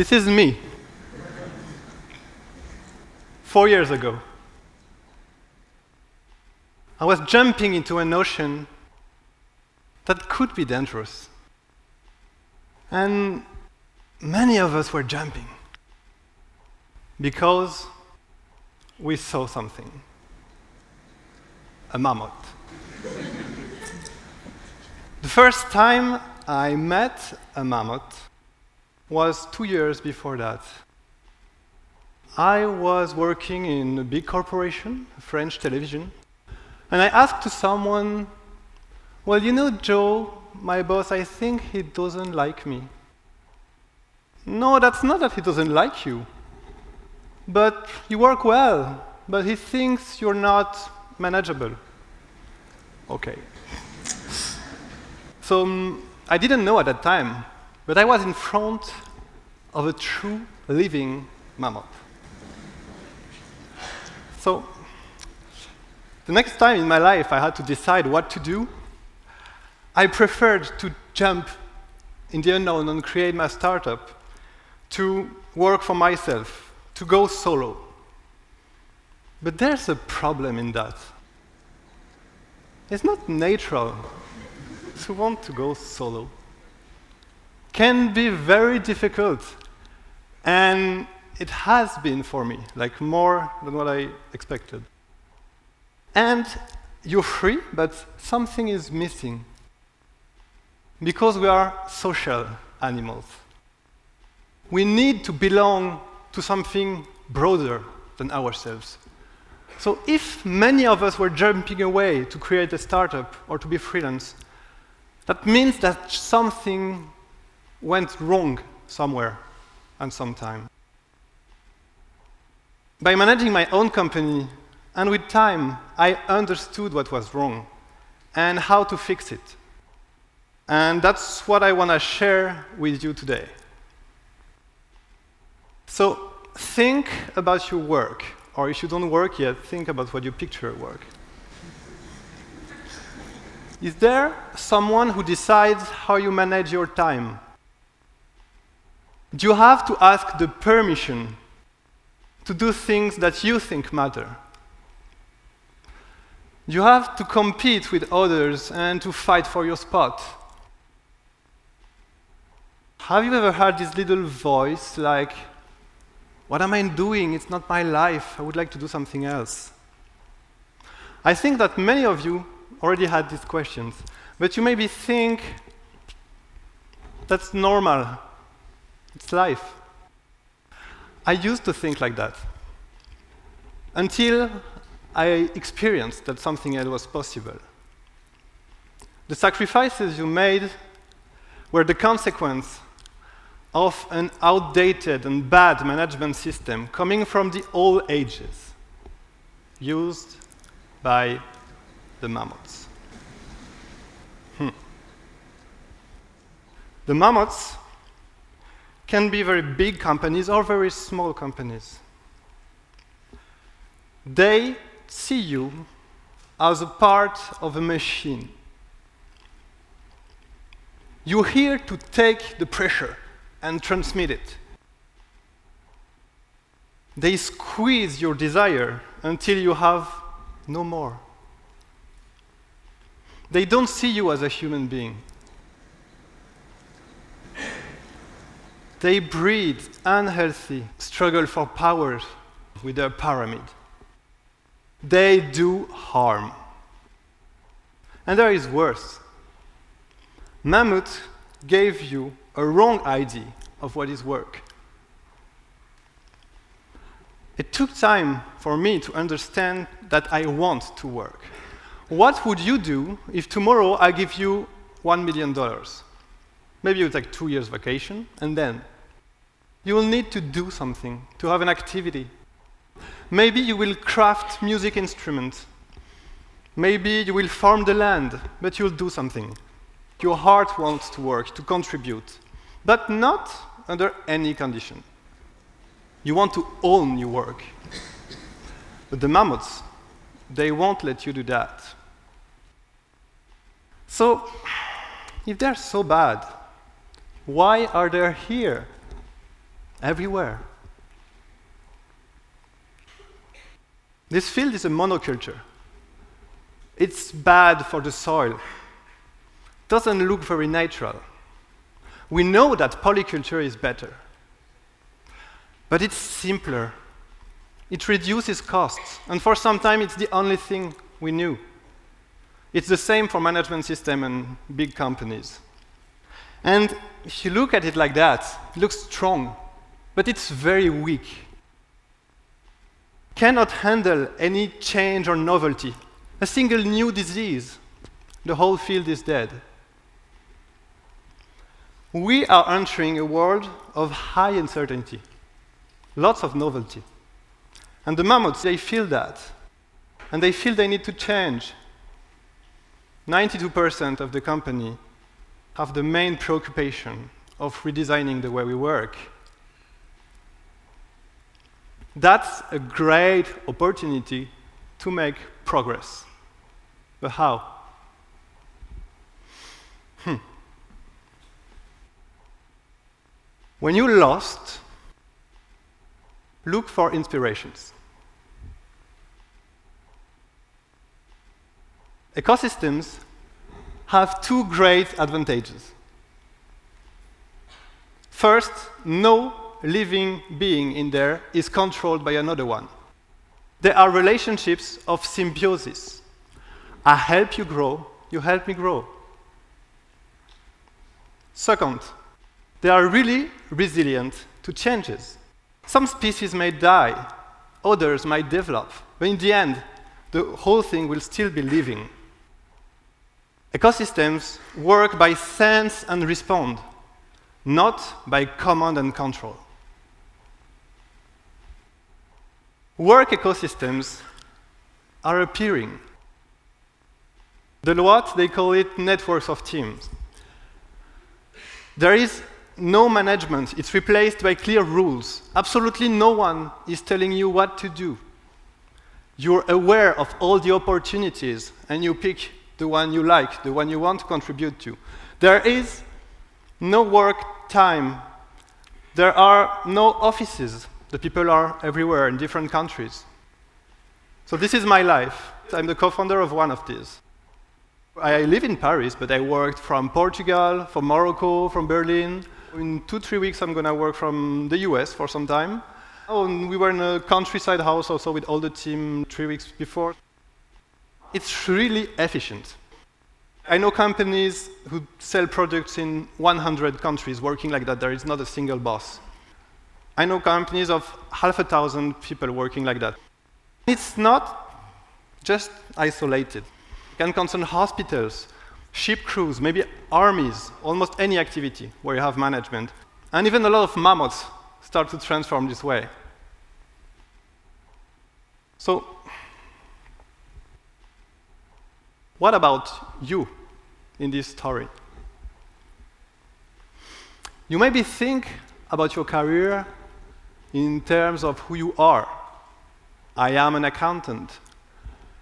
This is me. 4 years ago. I was jumping into an ocean that could be dangerous. And many of us were jumping because we saw something. A mammoth. The first time I met a mammoth was 2 years before that. I was working in a big corporation, French television, and I asked to someone, well, you know, Joe, my boss, I think he doesn't like me. No, that's not that he doesn't like you, but you work well, but he thinks you're not manageable. Okay. So I didn't know at that time, but I was in front of a true living mammoth. So the next time in my life I had to decide what to do, I preferred to jump in the unknown and create my startup, to work for myself, to go solo. But there's a problem in that. It's not natural to want to go solo. Can be very difficult, and it has been for me, like more than what I expected. And you're free, but something is missing. Because we are social animals. We need to belong to something broader than ourselves. So if many of us were jumping away to create a startup or to be freelance, that means that something went wrong somewhere and sometime. By managing my own company, and with time, I understood what was wrong and how to fix it. And that's what I want to share with you today. So think about your work, or if you don't work yet, think about what you picture at work. Is there someone who decides how you manage your time? Do you have to ask the permission to do things that you think matter? You have to compete with others and to fight for your spot. Have you ever heard this little voice like, what am I doing? It's not my life. I would like to do something else. I think that many of you already had these questions, but you maybe think that's normal. It's life. I used to think like that until I experienced that something else was possible. The sacrifices you made were the consequence of an outdated and bad management system coming from the old ages, used by the mammoths. The mammoths can be very big companies or very small companies. They see you as a part of a machine. You're here to take the pressure and transmit it. They squeeze your desire until you have no more. They don't see you as a human being. They breed unhealthy struggle for power with their pyramid. They do harm. And there is worse. Mammoth gave you a wrong idea of what is work. It took time for me to understand that I want to work. What would you do if tomorrow I give you $1 million? Maybe you take 2 years vacation, and then you will need to do something, to have an activity. Maybe you will craft music instruments. Maybe you will farm the land, but you'll do something. Your heart wants to work, to contribute, but not under any condition. You want to own your work. But the mammoths, they won't let you do that. So, if they're so bad, why are they here? everywhere. This field is a monoculture. It's bad for the soil. Doesn't look very natural. We know that polyculture is better. But it's simpler. It reduces costs. And for some time, it's the only thing we knew. It's the same for management system and big companies. And if you look at it like that, it looks strong, but it's very weak. Cannot handle any change or novelty. A single new disease, the whole field is dead. We are entering a world of high uncertainty, lots of novelty. And the mammoths, they feel that. And they feel they need to change. 92% of the company have the main preoccupation of redesigning the way we work. That's a great opportunity to make progress. But how? When you're lost, look for inspirations. Ecosystems have two great advantages. First, no living being in there is controlled by another one. There are relationships of symbiosis. I help you grow, you help me grow. Second, they are really resilient to changes. Some species may die, others might develop, but in the end, the whole thing will still be living. Ecosystems work by sense and respond, not by command and control. Work ecosystems are appearing. Deloitte, they call it networks of teams. There is no management. It's replaced by clear rules. Absolutely no one is telling you what to do. You're aware of all the opportunities, and you pick the one you like, the one you want to contribute to. There is no work time. There are no offices. The people are everywhere in different countries. So this is my life. I'm the co-founder of one of these. I live in Paris, but I worked from Portugal, from Morocco, from Berlin. In 2-3 weeks, I'm going to work from the US for some time. Oh, and we were in a countryside house also with all the team 3 weeks before. It's really efficient. I know companies who sell products in 100 countries working like that. There is not a single boss. I know companies of 500 people working like that. It's not just isolated. It can concern hospitals, ship crews, maybe armies, almost any activity where you have management. And even a lot of mammoths start to transform this way. So, what about you in this story? You maybe think about your career in terms of who you are. I am an accountant.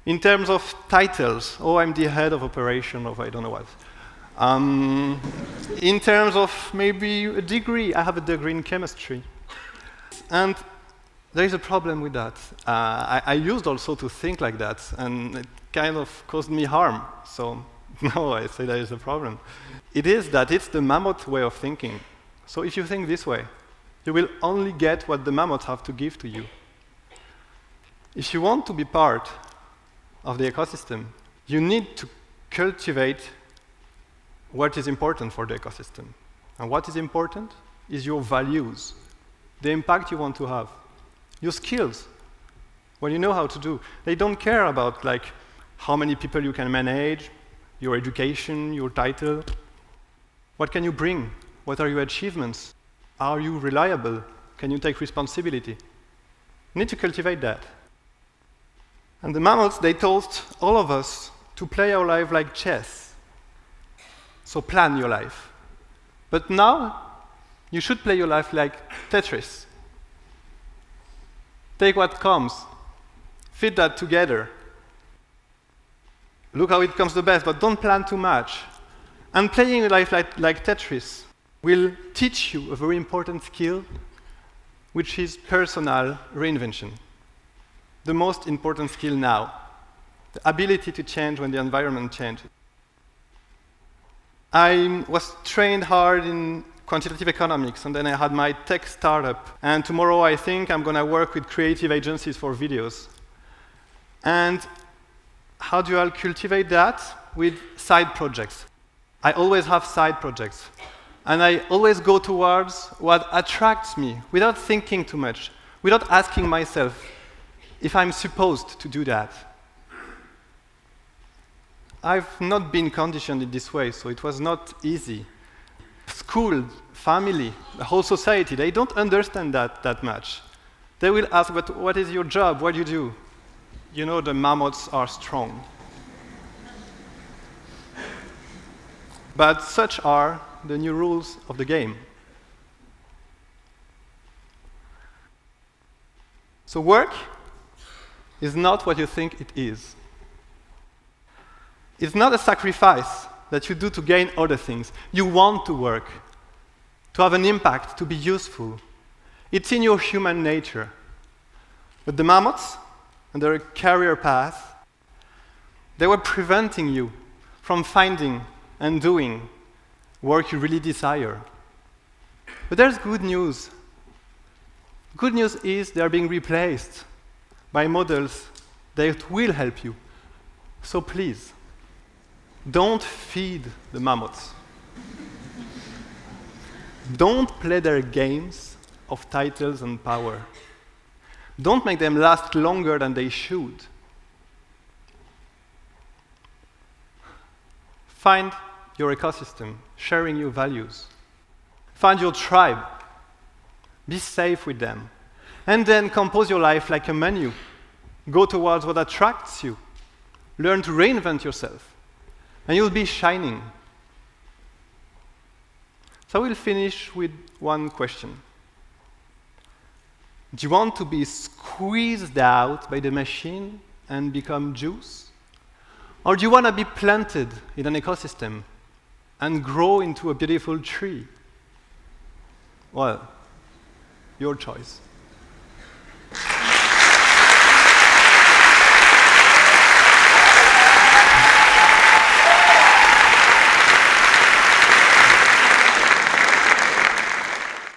In terms of titles, oh, I'm the head of operation of I don't know what. In terms of maybe a degree, I have a degree in chemistry. And there is a problem with that. I used also to think like that, and it kind of caused me harm. So no, I say there is a problem. It is that it's the mammoth way of thinking. So if you think this way, you will only get what the mammoths have to give to you. If you want to be part of the ecosystem, you need to cultivate what is important for the ecosystem. And what is important is your values, the impact you want to have, your skills, what you know how to do. They don't care about like how many people you can manage, your education, your title. What can you bring? What are your achievements? Are you reliable? Can you take responsibility? You need to cultivate that. And the mammoths, they told all of us to play our life like chess. So plan your life. But now, you should play your life like Tetris. Take what comes, fit that together. Look how it comes the best, but don't plan too much. And playing your life like Tetris will teach you a very important skill, which is personal reinvention. The most important skill now, the ability to change when the environment changes. I was trained hard in quantitative economics, and then I had my tech startup. And tomorrow I think I'm going to work with creative agencies for videos. And how do I cultivate that? With side projects. I always have side projects. And I always go towards what attracts me without thinking too much, without asking myself if I'm supposed to do that. I've not been conditioned in this way, so it was not easy. School, family, the whole society, they don't understand that much. They will ask, what is your job? What do you do? You know, the mammoths are strong. But such are the new rules of the game. So work is not what you think it is. It's not a sacrifice that you do to gain other things. You want to work, to have an impact, to be useful. It's in your human nature. But the mammoths and their career path, they were preventing you from finding and doing work you really desire. But there's good news. Good news is they are being replaced by models that will help you. So please, don't feed the mammoths. Don't play their games of titles and power. Don't make them last longer than they should. Find your ecosystem, sharing your values. Find your tribe. Be safe with them. And then compose your life like a menu. Go towards what attracts you. Learn to reinvent yourself. And you'll be shining. So I will finish with one question. Do you want to be squeezed out by the machine and become juice? Or do you want to be planted in an ecosystem and grow into a beautiful tree? Well, your choice.